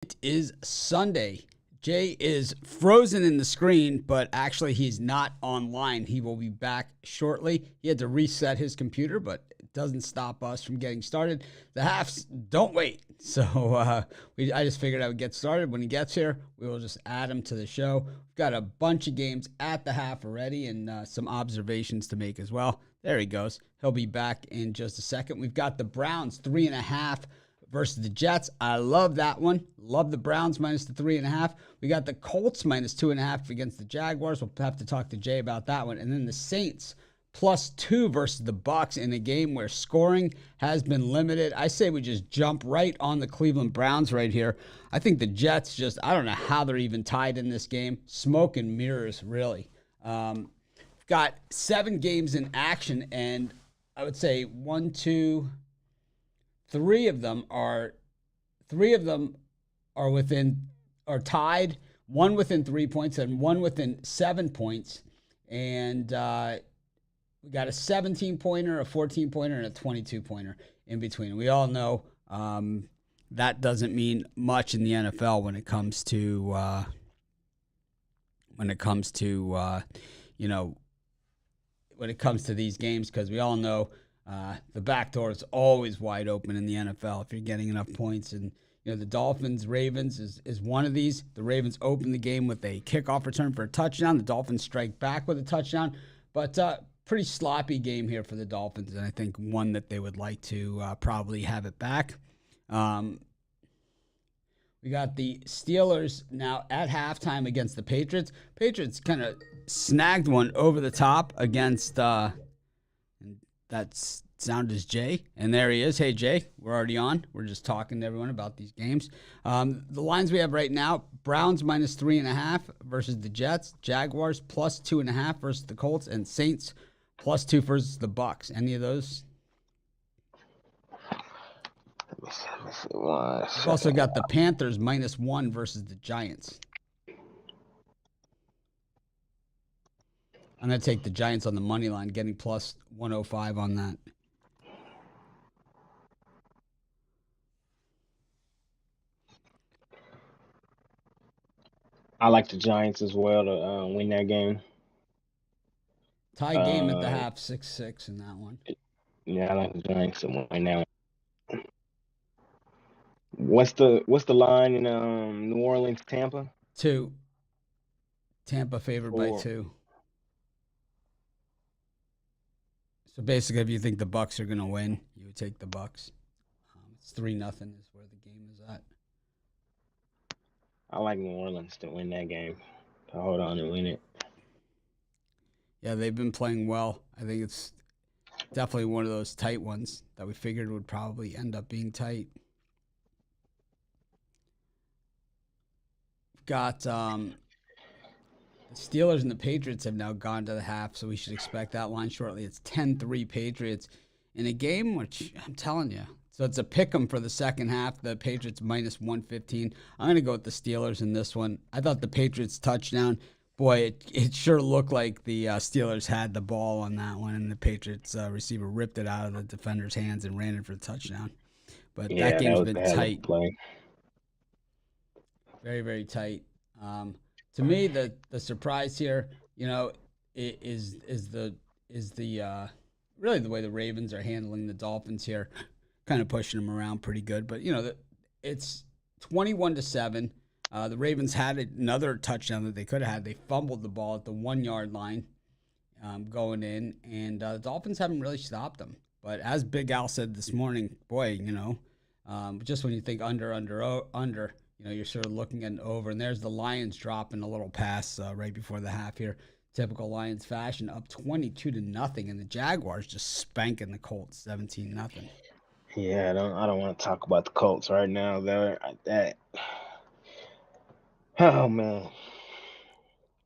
It is Sunday. Jay is frozen in the screen, but actually he's not online. He will be back shortly. He had to reset his computer, but it doesn't stop us from getting started. The halves don't wait. So I just figured I would get started. When he gets here, we will just add him to the show. We've got a bunch of games at the half already and some observations to make as well. There he goes. He'll be back in just a second. We've got the Browns 3.5 versus the Jets. I love that one. Love the Browns minus the 3.5. We got the Colts minus 2.5 against the Jaguars. We'll have to talk to Jay about that one. And then the Saints +2 versus the Bucks in a game where scoring has been limited. I say we just jump right on the Cleveland Browns right here. I think the Jets I don't know how they're even tied in this game. Smoke and mirrors, really. Got 7 games in action, and I would say 1, 2, 3 of them are tied, one within 3 points and one within 7 points. And we got a 17-pointer, a 14-pointer, and a 22-pointer in between. We all know that doesn't mean much in the NFL when it comes to these games, because we all know the back door is always wide open in the NFL if you're getting enough points. And the Dolphins-Ravens is one of these. The Ravens open the game with a kickoff return for a touchdown. The Dolphins strike back with a touchdown. But pretty sloppy game here for the Dolphins, and I think one that they would like to probably have it back. We got the Steelers now at halftime against the Patriots. Patriots kind of snagged one over the top against that sound is Jay. And there he is. Hey, Jay, we're already on. We're just talking to everyone about these games. The lines we have right now, Browns minus 3.5 versus the Jets. Jaguars +2.5 versus the Colts. And Saints +2 versus the Bucks. Any of those? We've also got the Panthers -1 versus the Giants. I'm going to take the Giants on the money line, getting +105 on that. I like the Giants as well to win that game. Tie game at the half, 6-6 in that one. Yeah, I like the Giants to win that one. What's the line in New Orleans, Tampa? 2. Tampa favored by 2. So basically, if you think the Bucks are going to win, you would take the Bucks. It's 3-0 is where the game is at. I like New Orleans to win that game, to hold on and win it. Yeah, they've been playing well. I think it's definitely one of those tight ones that we figured would probably end up being tight. Got the Steelers and the Patriots have now gone to the half, so we should expect that line shortly. It's 10-3 Patriots in a game which I'm telling you. So it's a pick 'em for the second half. The Patriots -115. I'm going to go with the Steelers in this one. I thought the Patriots touchdown, boy, it sure looked like the Steelers had the ball on that one, and the Patriots receiver ripped it out of the defender's hands and ran it for a touchdown. But yeah, that game's been tight. Very, very tight. To me, the surprise here, is really the way the Ravens are handling the Dolphins here, kind of pushing them around pretty good. But it's 21-7. The Ravens had another touchdown that they could have had. They fumbled the ball at the 1-yard line going in, and the Dolphins haven't really stopped them. But as Big Al said this morning, boy, just when you think under. You're sort of looking at an over, and there's the Lions dropping a little pass right before the half here. Typical Lions fashion, up 22-0, and the Jaguars just spanking the Colts 17-0. Yeah, I don't want to talk about the Colts right now. Oh man,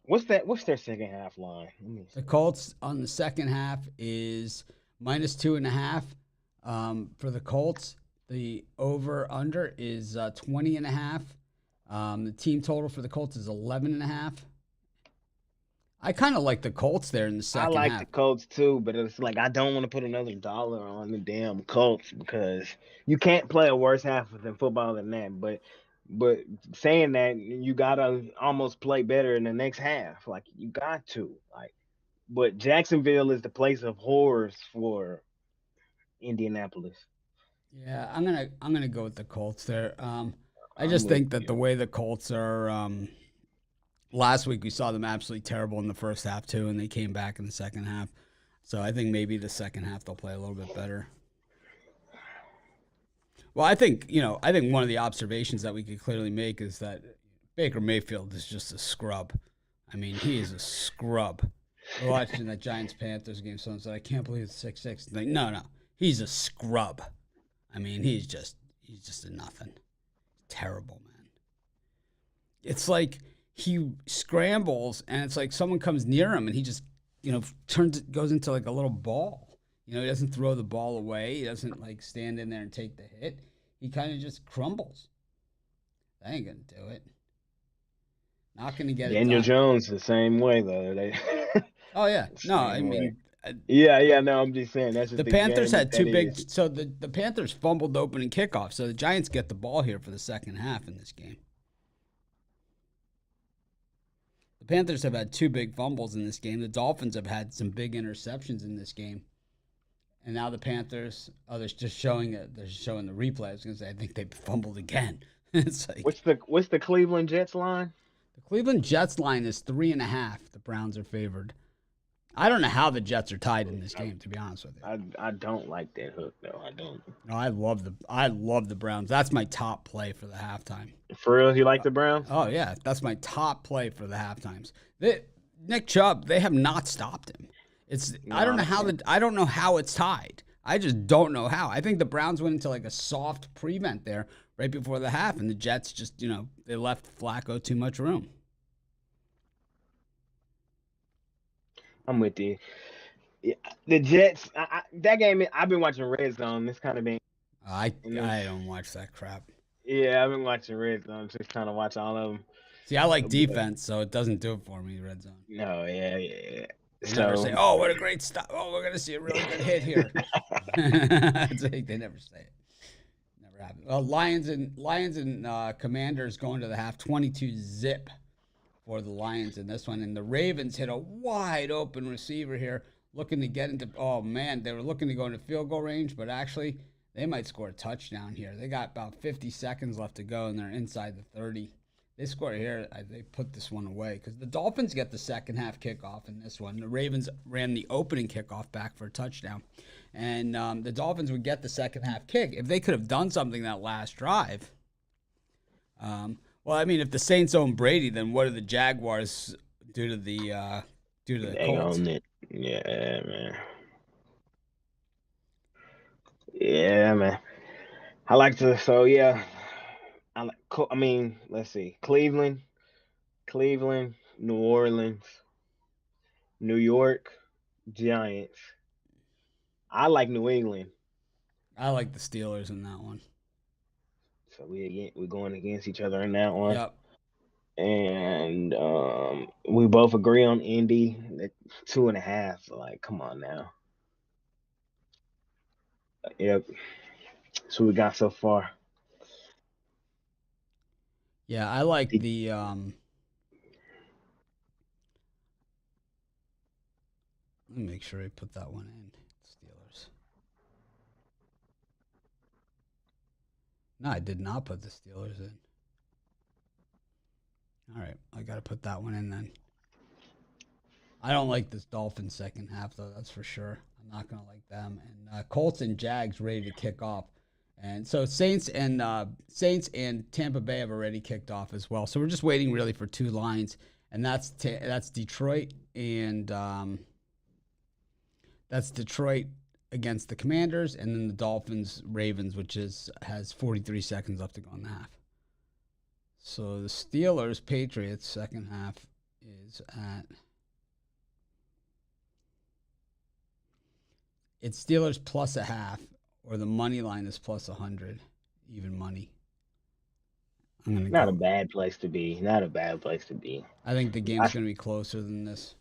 what's their second half line? The Colts on the second half is -2.5 for the Colts. The over-under is 20.5. The team total for the Colts is 11.5. I kind of like the Colts there in the second half. I like the Colts too, but it's like I don't want to put another dollar on the damn Colts because you can't play a worse half in football than that. But But saying that, you gotta almost play better in the next half. Like you got to. Like, but Jacksonville is the place of horrors for Indianapolis. Yeah, I'm gonna go with the Colts there. I I'm just with think that the you. way the Colts are. Last week we saw them absolutely terrible in the first half too, and they came back in the second half. So I think maybe the second half they'll play a little bit better. Well, I think one of the observations that we could clearly make is that Baker Mayfield is just a scrub. I mean, he is a scrub. We're watching that Giants Panthers game. Someone said, "I can't believe it's 6-6." Like, no, he's a scrub. I mean, he's just a nothing. Terrible, man. It's like he scrambles, and it's like someone comes near him, and he just turns it goes into like a little ball. He doesn't throw the ball away. He doesn't like stand in there and take the hit. He kind of just crumbles. That ain't gonna do it. Not gonna get it Daniel done. Jones the same way though. They Oh yeah, no, I same way. mean, Yeah. No, I'm just saying that's the just the Panthers game that had two that big. is. So the Panthers fumbled the opening kickoff. So the Giants get the ball here for the second half in this game. The Panthers have had two big fumbles in this game. The Dolphins have had some big interceptions in this game. And now the Panthers, they're just showing it. They're showing the replay. I was going to say, I think they fumbled again. It's like What's the Cleveland Jets line? the Cleveland Jets line is 3.5. The Browns are favored. I don't know how the Jets are tied in this game, to be honest with you. I don't like that hook though. I don't. No, I love the Browns. That's my top play for the halftime. For real, you like the Browns? Oh yeah, that's my top play for the halftimes. Nick Chubb, they have not stopped him. I don't know No, I don't know how it's tied. I just don't know how. I think the Browns went into like a soft prevent there right before the half, and the Jets just they left Flacco too much room. I'm with you. Yeah, the Jets. That game. I've been watching Red Zone. This kind of been. I don't watch that crap. Yeah, I've been watching Red Zone. Just trying to watch all of them. See, I like But defense, so it doesn't do it for me. Red zone. no, yeah. They never say, So "Oh, what a great stop! Oh, we're gonna see a really good hit here." They never say it. Never happened. Well, Lions and Commanders going to the half 22-zip for the Lions in this one, and the Ravens hit a wide open receiver here, looking to get into. Oh man, they were looking to go into field goal range, but actually they might score a touchdown here. They got about 50 seconds left to go, and they're inside the 30. They score here. They put this one away because the Dolphins get the second half kickoff in this one. The Ravens ran the opening kickoff back for a touchdown, and the Dolphins would get the second half kick if they could have done something that last drive. Well, I mean, if the Saints own Brady, then what do the Jaguars do to the they Colts? own it. Yeah, man. Yeah, man. I like to. So yeah, I mean, let's see. Cleveland, New Orleans, New York, Giants. I like New England. I like the Steelers in that one. So we're going against each other in that one. Yep. And we both agree on Indy at 2.5. Like, come on now. Yep. So we got so far. Yeah, I like The- the. Let me make sure I put that one in. Steelers. No, I did not put the Steelers in. All right, I got to put that one in then. I don't like this Dolphins second half though. That's for sure. I'm not gonna like them. And Colts and Jags ready to kick off, and so Saints and Tampa Bay have already kicked off as well. So we're just waiting really for two lines, and that's Detroit and that's Detroit against the Commanders, and then the Dolphins Ravens, which has 43 seconds left to go in the half. So the Steelers Patriots second half is at. It's Steelers plus a half, or the money line is plus 100, even money. I'm gonna Not a go. bad place to be. Not a bad place to be. I think the I game's gonna be closer than this.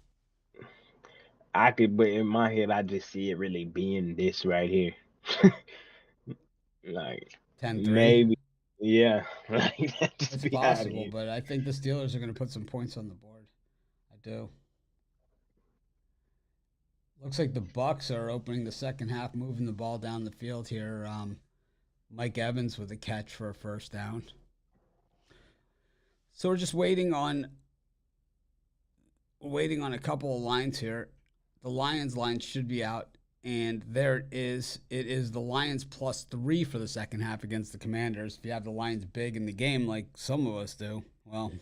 I could, but in my head, I just see it really being this right here. Like 10-3. maybe. Yeah, like that just It's be out of possible, here. but I think the Steelers are going to put some points on the board. I do. Looks like the Bucks are opening the second half, moving the ball down the field here. Mike Evans with a catch for a first down. So we're just waiting on a couple of lines here. The Lions line should be out, and there it is. It is the Lions +3 for the second half against the Commanders. If you have the Lions big in the game, like some of us do, well,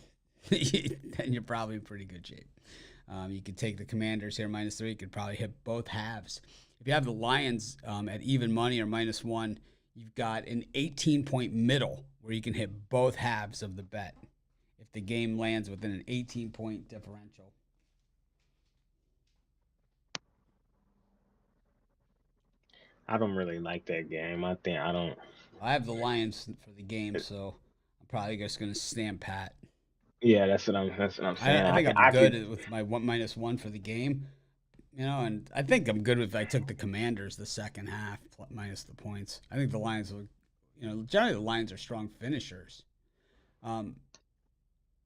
then you're probably in pretty good shape. You could take the Commanders here -3. You could probably hit both halves. If you have the Lions at even money or -1, you've got an 18-point middle where you can hit both halves of the bet if the game lands within an 18-point differential. I don't really like that game. I think I don't. I have the Lions for the game, so I'm probably just going to stand pat. Yeah, that's what I'm saying. I I think can I'm I could. good with my -1 for the game, and I think I'm good if I took the Commanders the second half minus the points. I think the Lions will, generally the Lions are strong finishers. Um,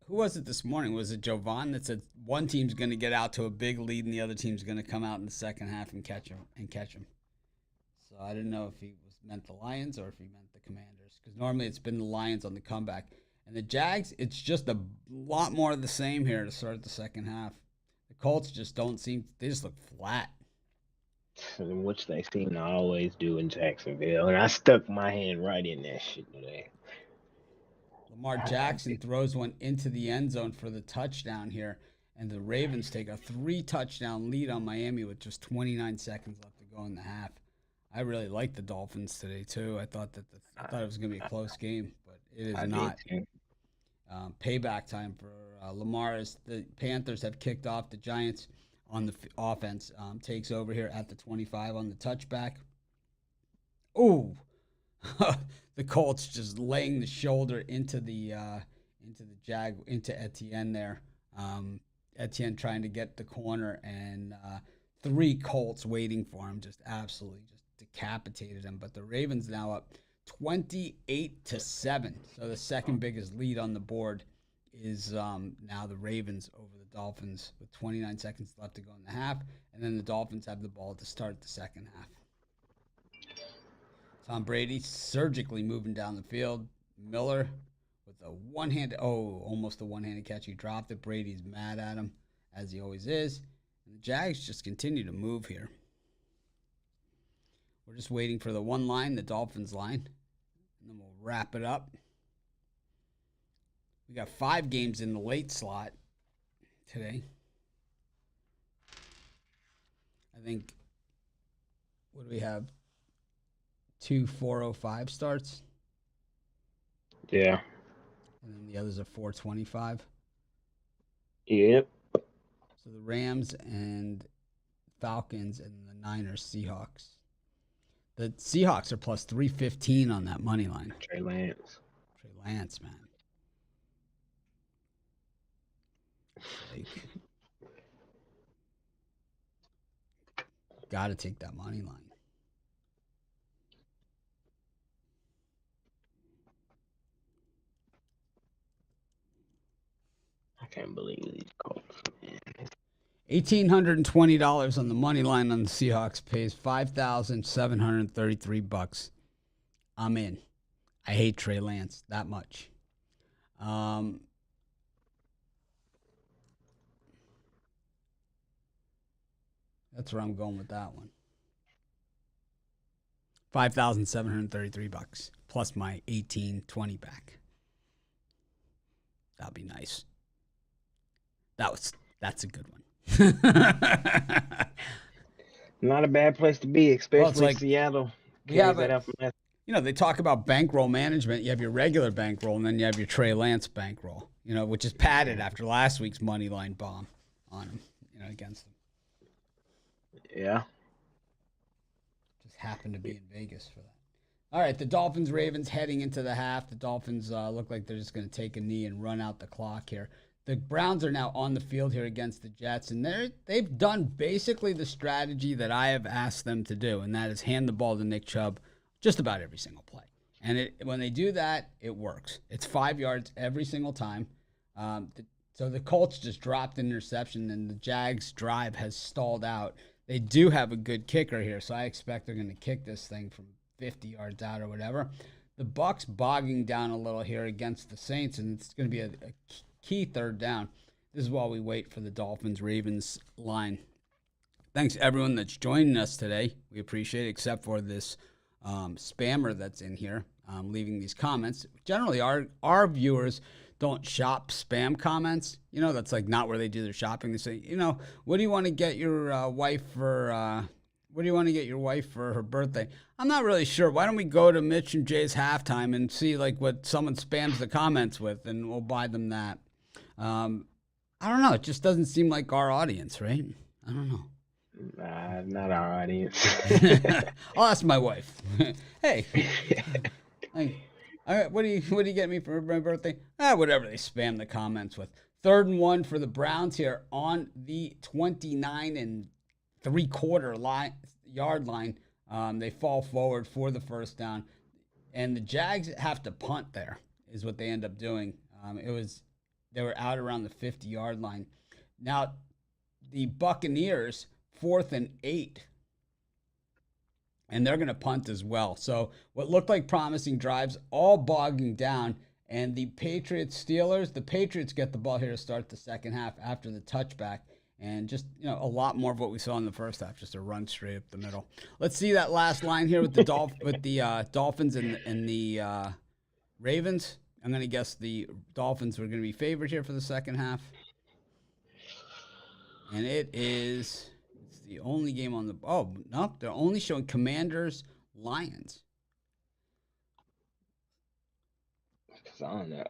who was it this morning? Was it Jovan that said one team's going to get out to a big lead and the other team's going to come out in the second half and catch them? So I didn't know if he meant the Lions or if he meant the Commanders, because normally it's been the Lions on the comeback. And the Jags, it's just a lot more of the same here to start the second half. The Colts just don't seem, they just look flat. Which they seem to always do in Jacksonville, and I stuck my hand right in that shit today. Lamar Jackson throws one into the end zone for the touchdown here, and the Ravens take a 3-touchdown lead on Miami with just 29 seconds left to go in the half. I really like the Dolphins today too. I thought it was going to be a close game, but it is not. Payback time for Lamar as the Panthers have kicked off. The Giants on the offense takes over here at the 25 on the touchback. Ooh, the Colts just laying the shoulder into Etienne there. Etienne trying to get the corner, and 3 Colts waiting for him, just absolutely just decapitated him. But the Ravens now up 28-7. So the second biggest lead on the board is now the Ravens over the Dolphins with 29 seconds left to go in the half, and then the Dolphins have the ball to start the second half. Tom Brady surgically moving down the field. Miller with almost a one-handed catch. He dropped it. Brady's mad at him, as he always is. And the Jags just continue to move here. We're just waiting for the one line, the Dolphins line, and then we'll wrap it up. We got 5 games in the late slot today. I think, what do we have? 2 4:05 starts. Yeah. And then the others are 4:25. Yep. So the Rams and Falcons and the Niners, Seahawks. The Seahawks are plus 315 on that money line. Trey Lance. Trey Lance, man. Got to take that money line. I can't believe these Colts, man. $1,820 on the money line on the Seahawks pays $5,733. I'm in. I hate Trey Lance that much. That's where I'm going with that one. $5,733 plus my $1,820 back. That'd be nice. That's a good one. Not a bad place to be, especially Seattle. We have they talk about bankroll management. You have your regular bankroll, and then you have your Trey Lance bankroll, which is padded after last week's money line bomb on him, against him. Yeah. Just happened to be in Vegas for that. All right, the Dolphins, Ravens heading into the half. The Dolphins look like they're just going to take a knee and run out the clock here. The Browns are now on the field here against the Jets, and they've done basically the strategy that I have asked them to do, and that is hand the ball to Nick Chubb just about every single play. And when they do that, it works. It's 5 yards every single time. So the Colts just dropped an interception, and the Jags' drive has stalled out. They do have a good kicker here, so I expect they're going to kick this thing from 50 yards out or whatever. The Bucs bogging down a little here against the Saints, and it's going to be a key third down. This is while we wait for the Dolphins-Ravens line. Thanks, everyone that's joining us today. We appreciate it, except for this spammer that's in here leaving these comments. Generally, our viewers don't shop spam comments. That's like not where they do their shopping. They say, what do you want to get your wife for? What do you want to get your wife for her birthday? I'm not really sure. Why don't we go to Mitch and Jay's halftime and see like what someone spams the comments with, and we'll buy them that. I don't know. It just doesn't seem like our audience, right? I don't know. Nah, not our audience. I'll ask my wife. Hey, all right, what do you get me for my birthday? Whatever they spam the comments with. 3rd and 1 for the Browns here on the 29 3/4 yard line. They fall forward for the first down, and the Jags have to punt. There is what they end up doing. They were out around the 50-yard line. Now, the Buccaneers 4th and 8, and they're going to punt as well. So what looked like promising drives all bogging down, and the Patriots get the ball here to start the second half after the touchback. And just, a lot more of what we saw in the first half, just a run straight up the middle. Let's see that last line here with the Dolphins and the Ravens. I'm going to guess the Dolphins were going to be favored here for the second half. And it's the only game on the – oh, no, they're only showing Commanders-Lions. I don't know.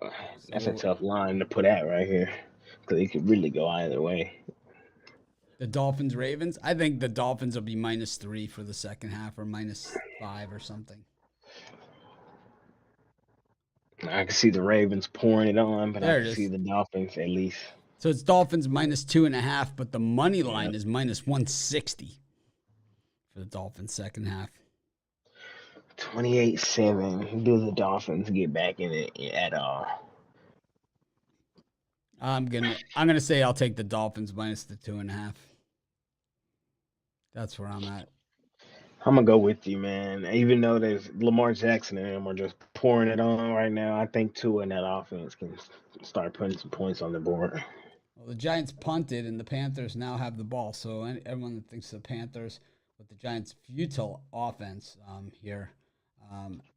That's a tough line to put at right here, because it could really go either way. The Dolphins-Ravens? I think the Dolphins will be -3 for the second half, or -5 or something. I can see the Ravens pouring it on, but I can see the Dolphins at least. So it's Dolphins -2.5, but the money line is -160 for the Dolphins second half. 28-7. Do the Dolphins get back in it at all? I'm gonna say I'll take the Dolphins -2.5. That's where I'm at. I'm gonna go with you, man. Even though there's Lamar Jackson and them are just pouring it on right now, I think Tua and that offense can start putting some points on the board. Well, the Giants punted, and the Panthers now have the ball. So everyone that thinks the Panthers with the Giants' futile offense here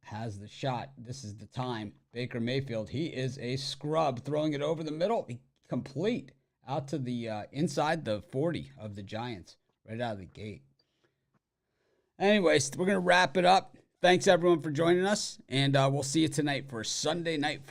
has the shot. This is the time. Baker Mayfield, he is a scrub, throwing it over the middle, complete out to the inside the 40 of the Giants, right out of the gate. Anyways, we're going to wrap it up. Thanks, everyone, for joining us, and we'll see you tonight for Sunday Night Football.